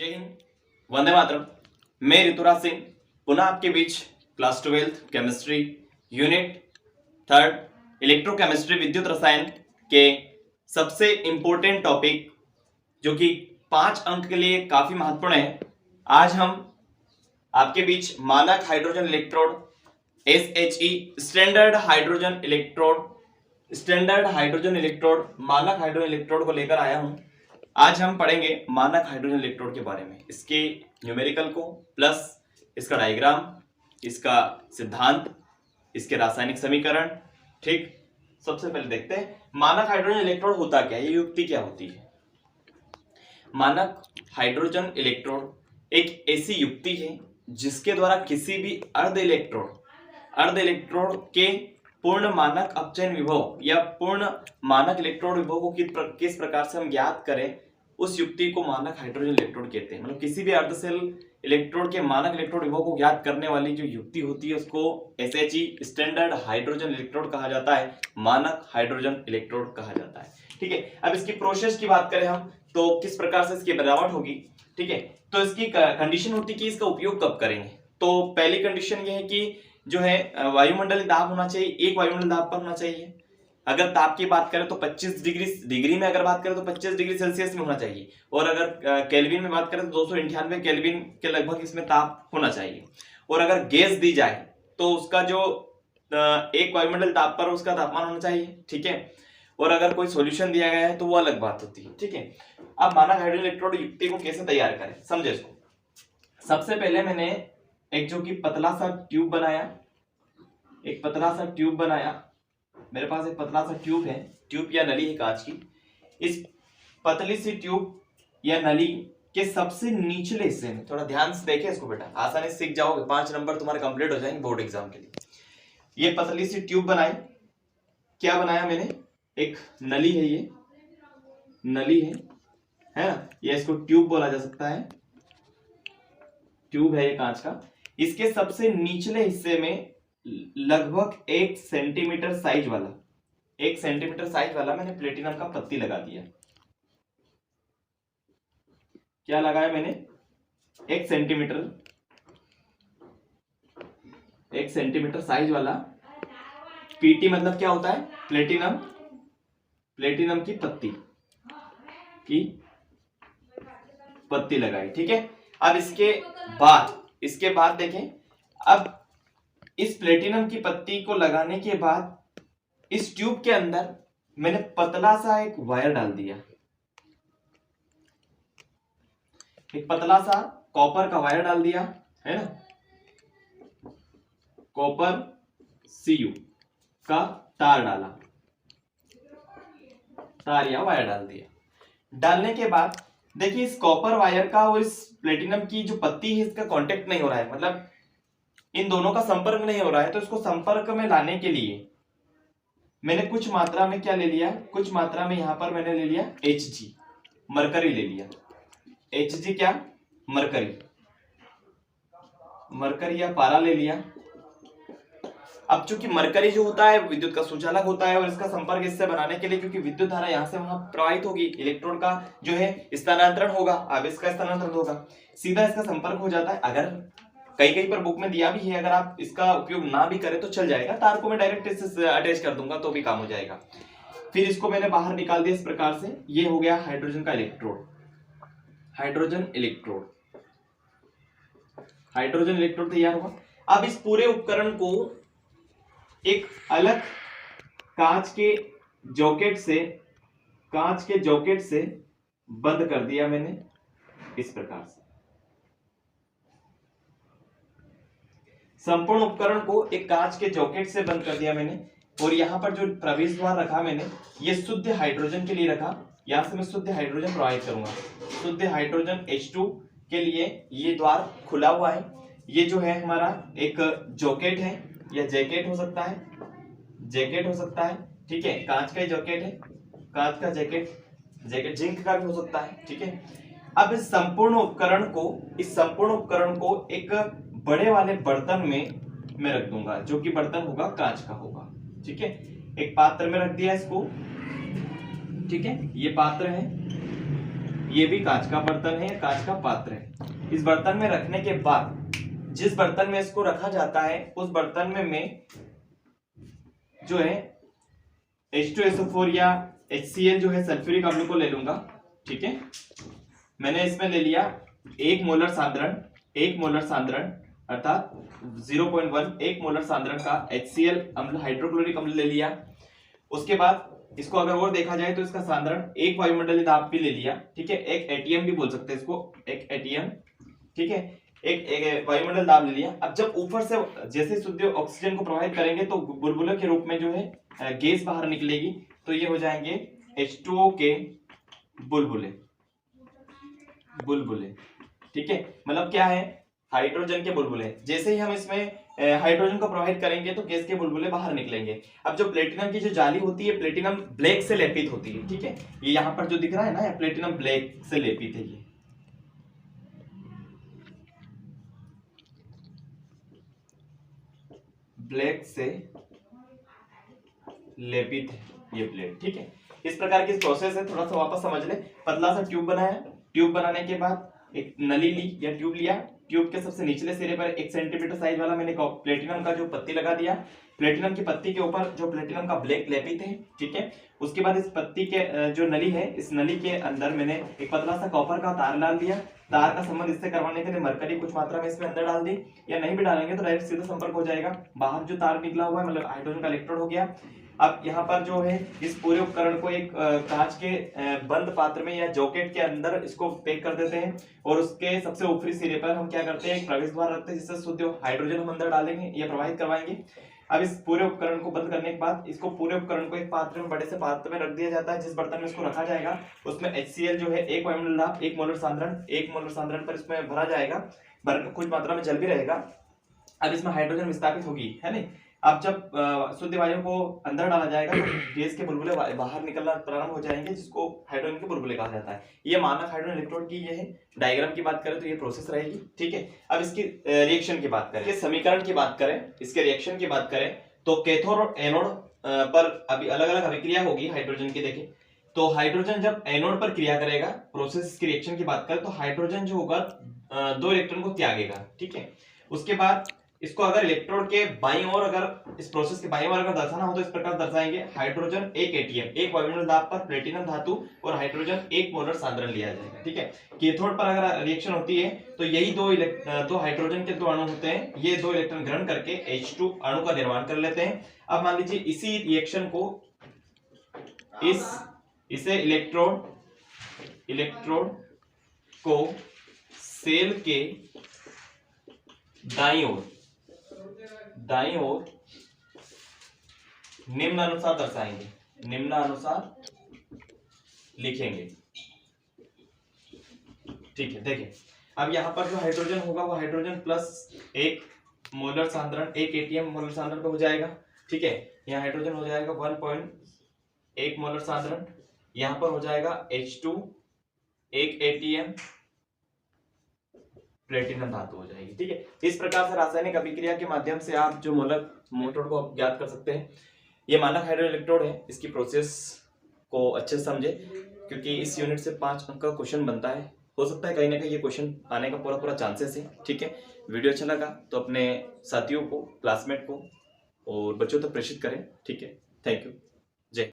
जय हिंद, वंदे मातरम। मैं ऋतुराज सिंह पुनः आपके बीच क्लास 12 केमिस्ट्री यूनिट 3 इलेक्ट्रोकेमिस्ट्री विद्युत रसायन के सबसे इंपॉर्टेंट टॉपिक जो कि 5 अंक के लिए काफी महत्वपूर्ण है। आज हम आपके बीच मानक hydrogen electrode SHE standard hydrogen electrode मानक हाइड्रोजन इलेक्ट्रोड को लेकर आया हूं। आज हम पढ़ेंगे मानक हाइड्रोजन इलेक्ट्रोड के बारे में, इसके न्यूमेरिकल को प्लस इसका डायग्राम, इसका सिद्धांत, इसके रासायनिक समीकरण। ठीक, सबसे पहले देखते हैं मानक हाइड्रोजन इलेक्ट्रोड होता क्या है, ये युक्ति क्या होती है। मानक हाइड्रोजन इलेक्ट्रोड एक ऐसी युक्ति है जिसके द्वारा किसी भी अर्ध इलेक्ट्रोड के पूर्ण मानक अपचयन विभव या पूर्ण मानक इलेक्ट्रोड विभव को किस प्रकार से हम ज्ञात करें, उस युक्ति को मानक हाइड्रोजन इलेक्ट्रोड कहते हैं। मतलब किसी भी अर्धसेल इलेक्ट्रोड के मानक इलेक्ट्रोड विभव को ज्ञात करने वाली जो युक्ति होती है उसको SHE स्टैंडर्ड हाइड्रोजन इलेक्ट्रोड कहा जाता है, मानक हाइड्रोजन इलेक्ट्रोड कहा जाता है। ठीक है, अब इसकी प्रोसेस की बात करें हम तो किस प्रकार से इसकी बनावट होगी। ठीक है, तो इसकी कंडीशन होती है कि इसका उपयोग कब करेंगे। तो पहली कंडीशन ये है कि जो है वायुमंडलीय दाब होना चाहिए, एक वायुमंडल दाब पर होना चाहिए। अगर ताप की बात करें तो 25 डिग्री में अगर बात करें तो 25 डिग्री सेल्सियस में होना चाहिए, और अगर केल्विन में बात करें तो 298 केल्विन के लगभग इसमें ताप होना चाहिए। और अगर गैस दी जाए तो उसका जो एक वायुमंडल ताप पर उसका तापमान होना चाहिए। ठीक है, और अगर कोई सॉल्यूशन दिया गया है तो वो अलग बात होती है। ठीक है, अब मानक हाइड्रोजन इलेक्ट्रोड युक्ति को कैसे तैयार करें समझे इसको। सबसे पहले मैंने एक जो कि पतला सा ट्यूब बनाया, मेरे पास एक पतला सा ट्यूब है, ट्यूब या नली है कांच की। इस पतली सी ट्यूब या नली के सबसे निचले हिस्से में, थोड़ा ध्यान से देखें इसको बेटा, आसानी से सीख जाओगे, 5 नंबर तुम्हारे कंप्लीट हो जाएंगे बोर्ड एग्जाम के लिए। ये पतली सी ट्यूब बनाई, क्या बनाया मैंने, एक नली है, ये नली है ना, या इसको ट्यूब बोला जा सकता है, ट्यूब है ये कांच का। इसके सबसे निचले हिस्से में लगभग 1 सेंटीमीटर साइज वाला मैंने प्लेटिनम का पत्ती लगा दिया। क्या लगाया मैंने, 1 सेंटीमीटर साइज वाला पीटी, मतलब क्या होता है, प्लेटिनम की पत्ती लगाई। ठीक है, अब इसके बाद देखें, अब इस प्लेटिनम की पत्ती को लगाने के बाद इस ट्यूब के अंदर मैंने पतला सा एक वायर डाल दिया, एक पतला सा कॉपर का वायर डाल दिया है ना, कॉपर Cu का तार डाला, तार या वायर डाल दिया। डालने के बाद देखिए इस कॉपर वायर का और इस प्लेटिनम की जो पत्ती है इसका कांटेक्ट नहीं हो रहा है, मतलब इन दोनों का संपर्क नहीं हो रहा है। तो इसको संपर्क में लाने के लिए मैंने कुछ मात्रा में क्या ले लिया, कुछ मात्रा में यहां पर मैंने ले लिया Hg, मरकरी ले लिया। Hg क्या, मरकरी या पारा ले लिया। अब चूंकि मरकरी जो होता है विद्युत का सुचालक होता है, और इसका संपर्क इससे बनाने के लिए क्योंकि विद्युत धारा यहां से वहां प्रवाहित होगी, इलेक्ट्रॉन का जो है स्थानांतरण होगा, आवेश का स्थानांतरण होगा, सीधा इसका संपर्क हो जाता है। अगर कई पर बुक में दिया भी है, अगर आप इसका उपयोग ना भी करें तो चल जाएगा, तार को मैं डायरेक्ट इससे अटैच कर दूंगा तो भी काम हो जाएगा। फिर इसको मैंने बाहर निकाल दिया इस प्रकार से, ये हो गया हाइड्रोजन का इलेक्ट्रोड, हाइड्रोजन इलेक्ट्रोड तैयार हुआ। अब इस पूरे उपकरण को एक अलग कांच के जॉकेट से बंद कर दिया मैंने इस प्रकार से। संपूर्ण उपकरण को एक कांच के जॉकेट से बंद कर दिया मैंने, और यहां पर जो प्रवेश द्वार रखा मैंने, ये शुद्ध हाइड्रोजन के लिए रखा। यहां से मैं शुद्ध हाइड्रोजन प्रवाहित करूंगा, शुद्ध हाइड्रोजन H2 के लिए ये द्वार खुला हुआ है। ये जो है हमारा एक जॉकेट है या जैकेट हो सकता है, ठीक है, कांच का जॉकेट है, कांच का जैकेट जिंक का भी हो सकता है। ठीक है, अब इस संपूर्ण उपकरण को एक बड़े वाले बर्तन में मैं रख दूंगा, जो कि बर्तन होगा कांच का होगा। ठीक है, एक पात्र में रख दिया इसको। ठीक है, ये पात्र है, ये भी कांच का बर्तन है, कांच का पात्र है। इस बर्तन में रखने के बाद जिस बर्तन में इसको रखा जाता है उस बर्तन में मैं जो है H2SO4 या HCl जो है सल्फ्यूरिक अम्ल को ले लूंगा। ठीक है, मैंने इसमें ले लिया 1 मोलर सांद्रण अर्थात 0.1 1 मोलर सांद्रण का HCl अम्ल, हाइड्रोक्लोरिक अम्ल ले लिया। उसके बाद इसको अगर और देखा जाए तो इसका सांद्रण 1 वायुमंडलीय दाब भी ले लिया। ठीक है, एक एटीएम भी बोल सकते हैं इसको, एक एटीएम। ठीक है, एक वायुमंडल दाब ले लिया। अब जब ऊपर से जैसे शुद्ध ऑक्सीजन को प्रवाहित करेंगे तो बुलबुले के रूप में जो है गैस बाहर निकलेगी, तो ये हो जाएंगे H2O के बुलबुले। ठीक है, मतलब क्या है, हाइड्रोजन के बुलबुले। जैसे ही हम इसमें हाइड्रोजन को प्रवाहित करेंगे तो गैस के बुलबुले बाहर निकलेंगे। अब जो प्लेटिनम की जो जाली होती है, प्लेटिनम ब्लैक से लेपित होती है। ठीक है, ये यहाँ पर जो दिख रहा है ना, प्लेटिनम ब्लैक से लेपित है, ये ब्लैक से लेपित है ये प्लेट। ठीक है, इस प्रकार की प्रोसेस है। थोड़ा सा वापस समझ ले। पतला सा ट्यूब बनाया, ट्यूब बनाने के बाद एक नली ली या ट्यूब लिया, ट्यूब के सबसे निचले सिरे पर 1 सेंटीमीटर साइज वाला मैंने प्लेटिनम का जो पत्ती लगा दिया। प्लेटिनम की पत्ती के ऊपर जो प्लेटिनम का ब्लैक लेपित है। ठीक है, उसके बाद इस पत्ती के जो नली है, इस नली के अंदर मैंने एक पतला सा कॉपर का तार डाल दिया। तार का संबंध इससे करवाने के लिए मरकरी कुछ मात्रा में इसमें अंदर डाल दी, या नहीं भी डालेंगे तो डायरेक्ट सीधा संपर्क हो जाएगा। बाहर जो तार निकला हुआ है मतलब हाइड्रोजन का इलेक्ट्रोड हो गया। अब यहाँ पर जो है इस पूरे उपकरण को एक कांच के बंद पात्र में या जॉकेट के अंदर इसको पैक कर देते हैं, और उसके सबसे ऊपरी सिरे पर हम क्या करते हैं, एक प्रवेश द्वार रखते हैं जिससे शुद्ध हाइड्रोजन हम अंदर डालेंगे या प्रवाहित करवाएंगे। अब इस पूरे उपकरण को बंद करने के बाद इसको पूरे उपकरण को एक पात्र में, बड़े से पात्र में रख दिया जाता है। जिस बर्तन में इसको रखा जाएगा उसमें HCl जो है 1 वायुमंडल दाब 1 मोलर सांद्रण पर इसमें भरा जाएगा। कुछ मात्रा में जल भी रहेगा। अब इसमें हाइड्रोजन विस्थापित होगी, है नहीं। अब जब शुद्ध वायु को अंदर डाला जाएगा तो गैस के बुलबुले बाहर निकलना प्रारंभ हो जाएंगे, जिसको हाइड्रोजन के बुलबुले कहा जाता है। ये मानक हाइड्रोजन इलेक्ट्रोड की ये है। डायग्राम की बात करें तो ये प्रोसेस रहेगी। ठीक है, अब इसकी रिएक्शन की बात करें, इसके समीकरण की बात करें, इसके रिएक्शन की बात करें तो कैथोड और एनोड पर अभी अलग अलग अभिक्रिया होगी हाइड्रोजन की। देखें तो हाइड्रोजन जब एनोड पर क्रिया करेगा, प्रोसेस की रिएक्शन की बात करें तो हाइड्रोजन जो होगा 2 इलेक्ट्रॉन को त्यागेगा। ठीक है, उसके बाद इसको अगर इलेक्ट्रोड के बाईं ओर, अगर इस प्रोसेस के बाईं ओर अगर दर्शाना हो तो इस प्रकार दर्शाएंगे। हाइड्रोजन 1 एटीएम 1 वायुमंडल दाब पर प्लेटिनम धातु और हाइड्रोजन 1 मोलर सांद्रण लिया जाएगा। ठीक है, कैथोड पर अगर रिएक्शन होती है तो यही दो हाइड्रोजन के 2 अणु होते हैं, ये 2 इलेक्ट्रॉन ग्रहण करके H2 अणु का निर्माण कर लेते हैं। अब मान लीजिए इसी रिएक्शन को इसे इलेक्ट्रोड को सेल के दाईं ओर निम्नानुसार दर्शाएंगे, निम्नानुसार लिखेंगे। ठीक है, देखिए अब यहाँ पर जो हाइड्रोजन होगा वो हाइड्रोजन प्लस 1 मोलर सांद्रण 1 एटीएम मोलर सांद्रण पे हो जाएगा। ठीक है, यहाँ हाइड्रोजन हो जाएगा 1.1 मोलर सांद्रण, यहाँ पर हो जाएगा H2 1 एटीएम प्लेटिनम धातु हो जाएगी। ठीक है, इस प्रकार से रासायनिक अभिक्रिया के माध्यम से आप जो मोलर मोटर को ज्ञात कर सकते हैं। ये मानक हाइड्रोजन इलेक्ट्रोड है। इसकी प्रोसेस को अच्छे से समझे, क्योंकि इस यूनिट से 5 अंक का क्वेश्चन बनता है। हो सकता है कहीं ना कहीं ये क्वेश्चन आने का पूरा चांसेस है। ठीक है, वीडियो अच्छा लगा तो अपने साथियों को, क्लासमेट को और बच्चों तक प्रेषित करें। ठीक है, थैंक यू।